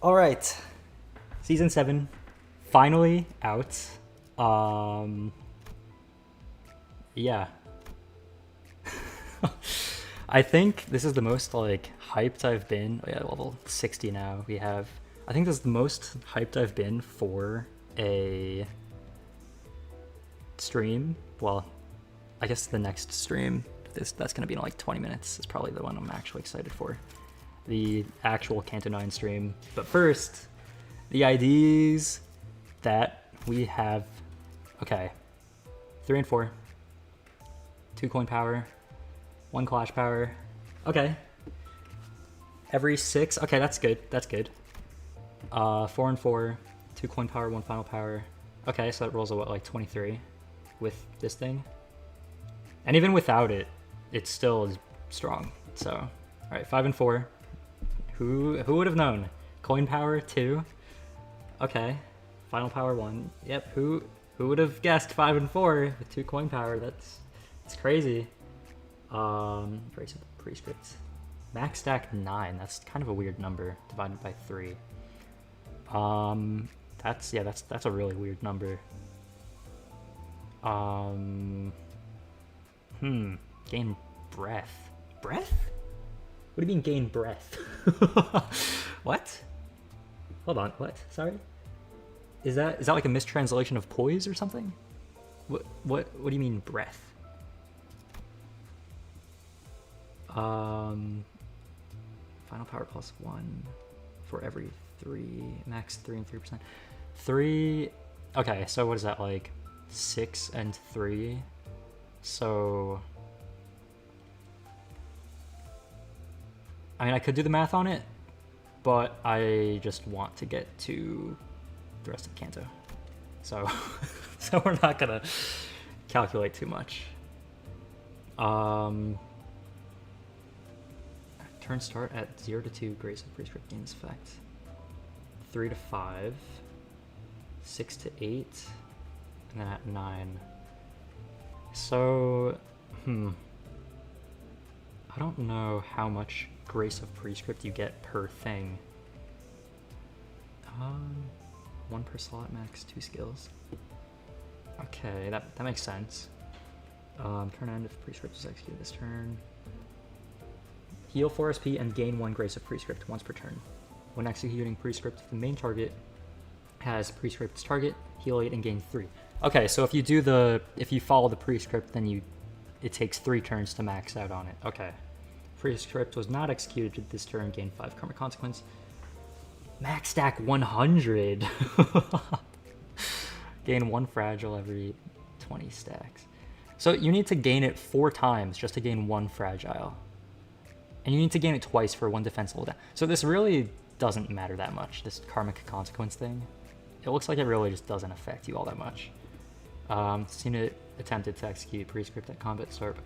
All right, season 7 finally out. Yeah. I think this is the most like hyped I've been. Oh yeah, level 60 now. I think this is the most hyped I've been for a stream. Well, I guess the next stream, that's gonna be in like 20 minutes, is probably the one I'm actually excited for. The actual Kanto 9 stream. But first, the IDs that we have. Okay, 3 and 4. 2 coin power, 1 clash power. Okay. Every 6. Okay, that's good. That's good. 4 and 4, 2 coin power, 1 final power. Okay, so that rolls a what, like 23 with this thing. And even without it, it still is strong. So, all right, 5 and 4. Who would have known? Coin power 2. Okay. Final power 1. Yep. Who would have guessed 5 and 4 with 2 coin power? That's crazy. Brace of prescript. Max stack 9. That's kind of a weird number divided by 3. That's a really weird number. Gain breath. Breath? What do you mean gain breath? What? Hold on, what? Sorry? Is that like a mistranslation of poise or something? What do you mean breath? Final power plus 1 for every 3, max 3 and 3%. 3, okay, so what is that, like 6 and 3? So, I mean, I could do the math on it, but I just want to get to the rest of Kanto. So, so we're not gonna calculate too much. Turn start at 0 to 2, Grace of Prescript gains effect. 3 to 5, 6 to 8, and then at 9. So, I don't know how much Grace of Prescript you get per thing. 1 per slot, max 2 skills. Okay, that makes sense. Turn end if Prescript is executed this turn. Heal 4 SP and gain 1 Grace of Prescript once per turn. When executing Prescript, the main target has Prescript's target, heal 8 and gain 3. Okay, so if you follow the Prescript, then it takes 3 turns to max out on it. Okay. Prescript was not executed this turn, gain 5 karma consequence. Max stack 100. Gain 1 fragile every 20 stacks. So you need to gain it 4 times just to gain 1 fragile. And you need to gain it twice for 1 defense level down. So this really doesn't matter that much, this karmic consequence thing. It looks like it really just doesn't affect you all that much. Cena attempted to execute Prescript at combat start, but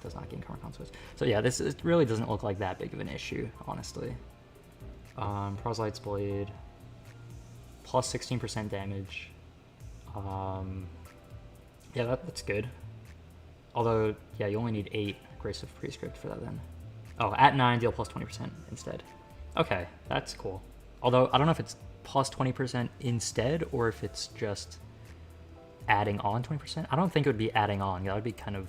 does not gain karmic consequence. So yeah, it really doesn't look like that big of an issue, honestly. Proselyte's Blade, plus 16% damage. Yeah, that's good. Although, yeah, you only need 8 Grace of Prescript for that then. Oh, at 9, deal plus 20% instead. Okay, that's cool. Although, I don't know if it's plus 20% instead, or if it's just adding on 20%. I don't think it would be adding on. That would be kind of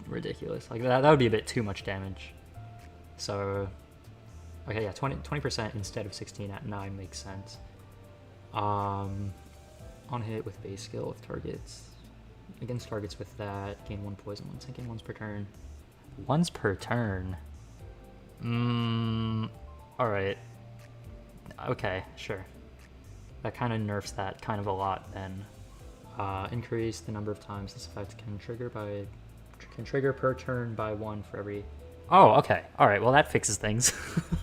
ridiculous. Like, that would be a bit too much damage. So, okay, yeah, 20% instead of 16 at 9 makes sense. On hit with base skill with targets. Against targets with that, gain 1 poison, 1 sinking, once per turn. Once per turn? Alright. Okay, sure. That kind of nerfs that kind of a lot then. Increase the number of times this effect can trigger per turn by 1 for every... Oh, okay. Alright, well that fixes things.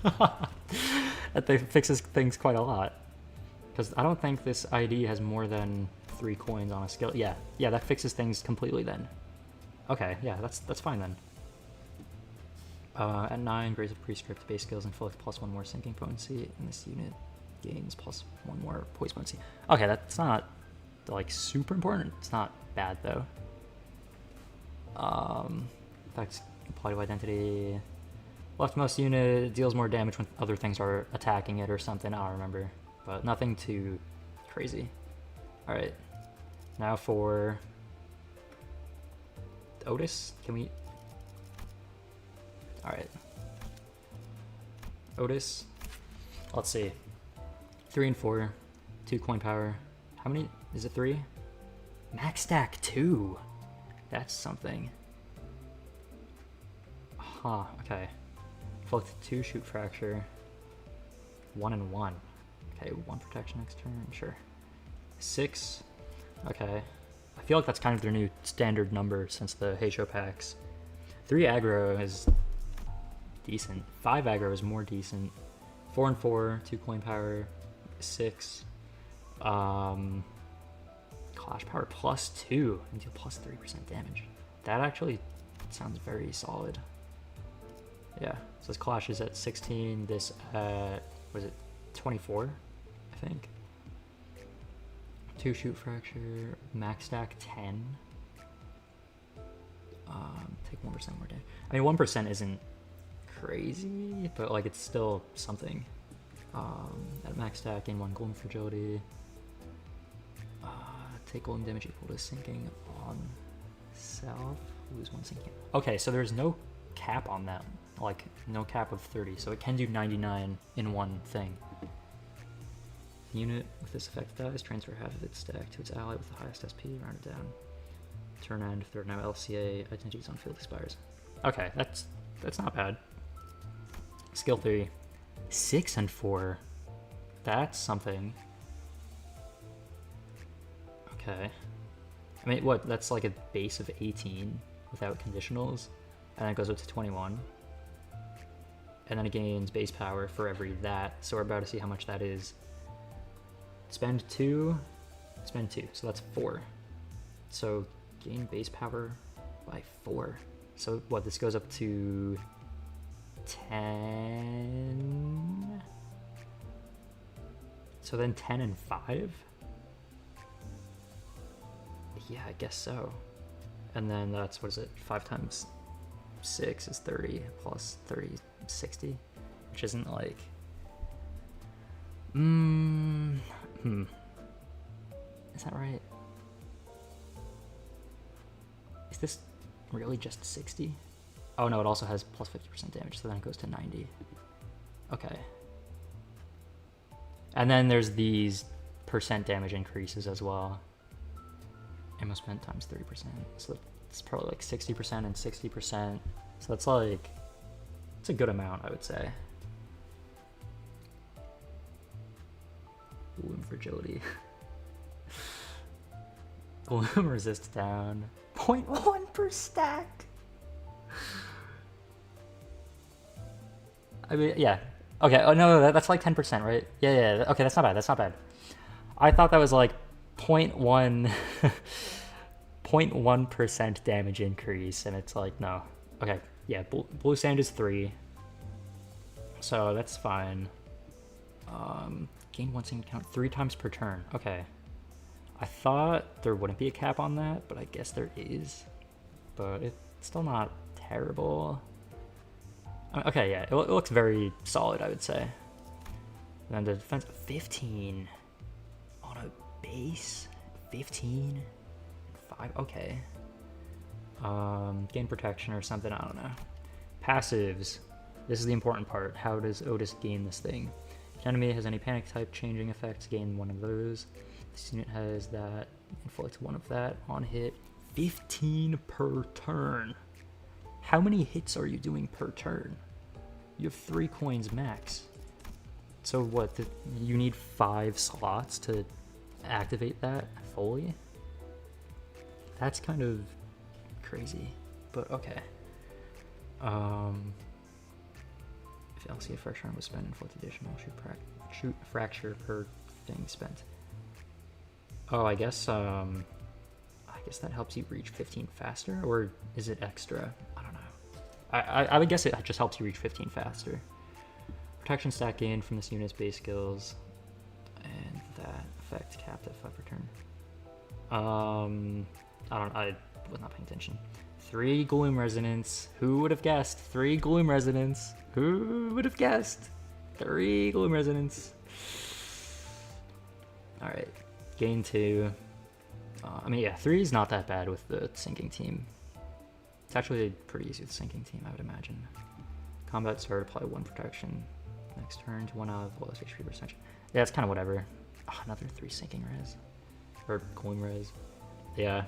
That fixes things quite a lot. Because I don't think this ID has more than 3 coins on a skill. Yeah, that fixes things completely then. Okay, yeah, that's fine then. At 9, Grace of Prescript, base skills inflict plus 1 more sinking potency, and this unit gains plus 1 more poise potency. Okay, that's not like super important. It's not bad though. Effects apply to identity. Leftmost unit deals more damage when other things are attacking it or something. I don't remember, but nothing too crazy. All right, now for Otis. Can we? All right, Otis. Let's see. 3 and 4, 2 coin power. How many? Is it 3? Max stack 2. That's something. Huh. Okay. Inflict 2 shoot fracture. 1 and 1. Okay. 1 protection next turn. Sure. 6. Okay. I feel like that's kind of their new standard number since the Heisho packs. 3 aggro is decent. 5 aggro is more decent. 4 and 4, 2 coin power, 6. Clash power plus 2 and deal plus 3% damage. That actually sounds very solid. Yeah, so this clash is at 16, this at, was it 24, I think. 2 shoot fracture, max stack 10. Take 1% more damage. I mean, 1% isn't crazy, but like it's still something. At max stack, gain 1 golden fragility. Take golden damage equal to sinking on self. Lose 1 sinking. Okay, so there's no cap on that. Like, no cap of 30, so it can do 99 in one thing. The unit with this effect dies, transfer half of its stack to its ally with the highest SP, round it down. Turn end, if there are no LCA identities on field expires. Okay, that's not bad. Skill 3. 6 and 4. That's something. Okay. I mean, what? That's like a base of 18 without conditionals, and then it goes up to 21. And then it gains base power for every that, so we're about to see how much that is. Spend 2, spend 2, so that's 4. So gain base power by 4. So what, this goes up to 10? So then 10 and 5? Yeah, I guess so. And then that's, what is it, 5 times 6 is 30, plus 30, 60, which isn't like... Is that right? Is this really just 60? Oh no, it also has plus 50% damage, so then it goes to 90. Okay. And then there's these percent damage increases as well. Ammo spent times 30%, so it's probably like 60% and 60%. So that's like, it's a good amount, I would say. Gloom fragility. Gloom resist down. 0.1 per stack. I mean, yeah. Okay. Oh no, that's like 10%, right? Yeah. Okay, that's not bad. That's not bad. I thought that was like 0.1, 0.1% damage increase, and it's like no. Okay. Yeah. Blue sand is 3, so that's fine. Gain 1 single count 3 times per turn. Okay. I thought there wouldn't be a cap on that, but I guess there is. But it's still not terrible. Okay, yeah, it looks very solid, I would say. And then the defense, 15 on a base, 15, 5. Okay. Gain protection or something. I don't know. Passives. This is the important part. How does Otis gain this thing? If an enemy has any panic type changing effects, gain 1 of those. This unit has that, inflict 1 of that on hit. 15 per turn. How many hits are you doing per turn? You have 3 coins max. So what, you need 5 slots to activate that fully? That's kind of crazy, but okay. If LCA fresh round was spent, inflict additional shoot fracture per thing spent. Oh, I guess that helps you reach 15 faster, or is it extra? I don't know. I would guess it just helps you reach 15 faster. Protection stack gained from this unit's base skills, and that effect capped at 5 per turn. I was not paying attention. 3 Gloom Resonance. Who would have guessed? 3 Gloom Resonance. Who would have guessed? 3 Gloom Resonance. Alright, gain 2. I mean, yeah, 3 is not that bad with the sinking team. It's actually pretty easy with the sinking team, I would imagine. Combat start, apply 1 protection. Next turn to 1 out of lowest HP percentage. Yeah, it's kind of whatever. Oh, another 3 sinking res. Or gloom res. Yeah.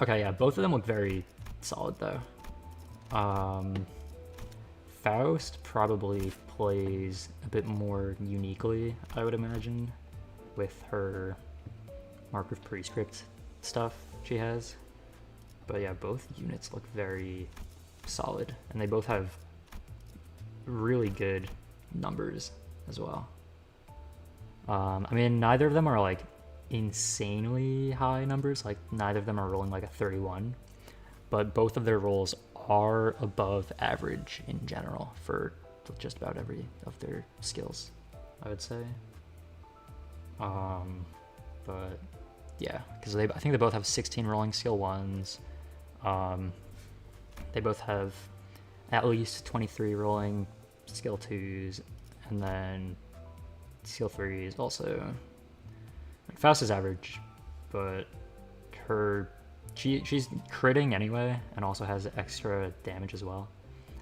Okay, yeah, both of them look very solid though. Faust probably plays a bit more uniquely, I would imagine, with her Mark of Prescript stuff she has. But yeah, both units look very solid, and they both have really good numbers as well. I mean, neither of them are like insanely high numbers, like neither of them are rolling like a 31, but both of their rolls are above average in general for just about every of their skills, I would say. But yeah, because I think they both have 16 rolling skill 1s. They both have at least 23 rolling skill 2s, and then skill 3s also. Faust is average, but she's critting anyway, and also has extra damage as well.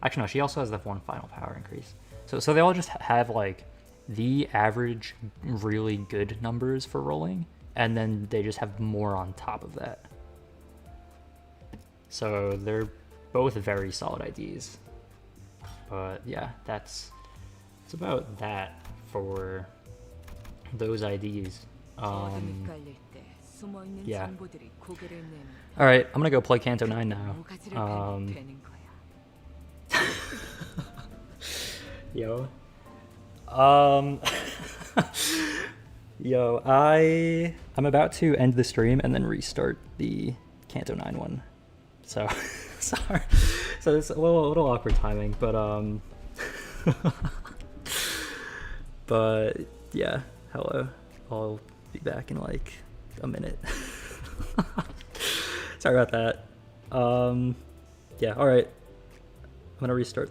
Actually, no, she also has that 1 final power increase. So they all just have like the average really good numbers for rolling, and then they just have more on top of that. So they're both very solid IDs. But yeah, that's about that for those IDs. Yeah. Alright, I'm gonna go play Kanto 9 now. Yo. Yo, I'm about to end the stream and then restart the Kanto 9 one. So, sorry. So it's a little awkward timing, but but yeah, hello. I'll be back in like a minute. Sorry about that. Yeah, all right. I'm gonna restart this.